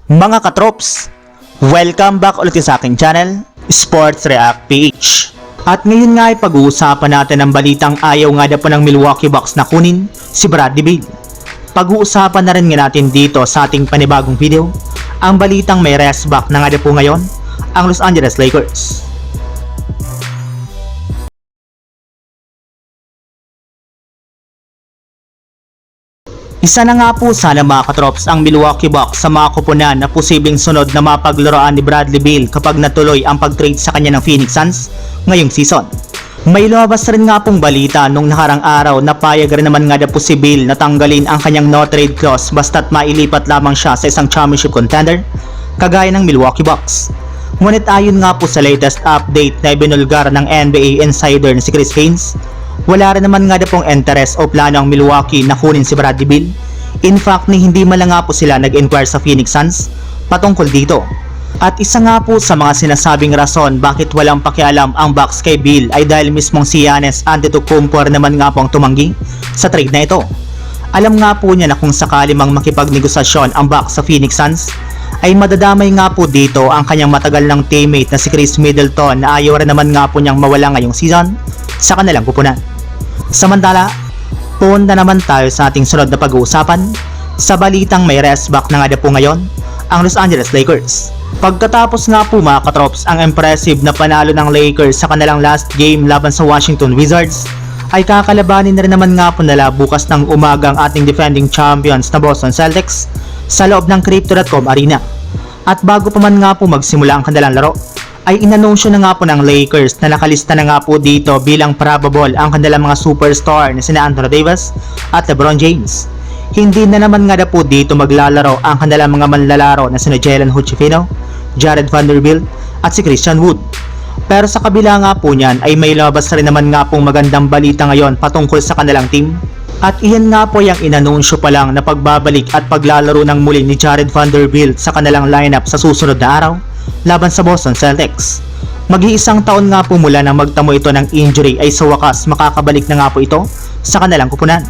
Mga katrops, welcome back ulit sa aking channel, Sports React PH. At ngayon nga ay pag-uusapan natin ang balitang ayaw nga na po ng Milwaukee Bucks na kunin si Bradley Beal. Pag-uusapan na rin nga natin dito sa ating panibagong video, ang balitang may rest back na nga na po ngayon, ang Los Angeles Lakers. Isa na nga po sana mga katrops ang Milwaukee Bucks sa mga kupunan na posibleng sunod na mapaglaruan ni Bradley Beal kapag natuloy ang pag-trade sa kanya ng Phoenix Suns ngayong season. May lumabas rin nga pong balita nung nakarang araw na payag rin naman nga na po si Beal na tanggalin ang kanyang no trade clause basta't mailipat lamang siya sa isang championship contender kagaya ng Milwaukee Bucks. Ngunit ayon nga po sa latest update na ibinulgar ng NBA insider na si Chris Haynes, wala rin naman nga na pong interest o plano ang Milwaukee na kunin si Bradley Beal. In fact, hindi man lang nga po sila nag-inquire sa Phoenix Suns patungkol dito. At isa nga po sa mga sinasabing rason bakit walang pakialam ang Bucks kay Beal ay dahil mismong si Giannis Antetokounmpo naman nga pong tumanggi sa trade na ito. Alam nga po niya na kung sakali mang makipagnegosasyon ang Bucks sa Phoenix Suns, ay madadamay nga po dito ang kanyang matagal ng teammate na si Chris Middleton na ayaw rin naman nga po niyang mawala ngayong season sa kanilang kupunan. Samantala, punta naman tayo sa ating sunod na pag-uusapan sa balitang may rest back na nga po ngayon, ang Los Angeles Lakers. Pagkatapos nga po mga katrops ang impressive na panalo ng Lakers sa kanilang last game laban sa Washington Wizards, ay kakalabanin na rin naman nga po nila bukas ng umaga ang ating defending champions na Boston Celtics sa loob ng Crypto.com Arena. At bago pa man nga po magsimula ang kanilang laro, ay inanunsyo na nga po ng Lakers na nakalista na nga po dito bilang probable ang kanilang mga superstar na sina Anthony Davis at LeBron James. Hindi na naman nga na po dito maglalaro ang kanilang mga manlalaro na sina Jalen Hood-Schifino, Jared Vanderbilt at si Christian Wood. Pero sa kabila nga po niyan ay may labas rin naman nga pong magandang balita ngayon patungkol sa kanilang team. At iyan nga po yung inanunsyo pa lang na pagbabalik at paglalaro ng muli ni Jared Vanderbilt sa kanilang lineup sa susunod na araw laban sa Boston Celtics. Mag-iisang taon nga po mula nang magtamo ito ng injury ay sa wakas makakabalik na nga po ito sa kanilang kupunan.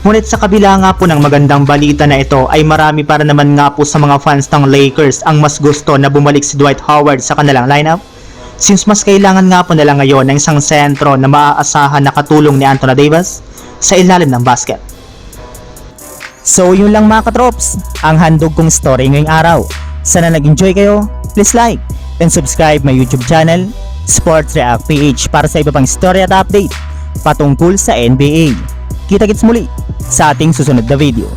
Ngunit sa kabila nga po ng magandang balita na ito ay marami para naman nga po sa mga fans ng Lakers ang mas gusto na bumalik si Dwight Howard sa kanilang lineup, since mas kailangan nga po nila ngayon ng isang sentro na maaasahan na katulong ni Anthony Davis sa ilalim ng basket. So yun lang mga katrops, ang handog kong story ngayong araw. Sana nag-enjoy kayo, please like and subscribe my YouTube channel, Sports React PH, para sa iba pang story at update patungkol sa NBA. Kita-kits muli sa ating susunod na video.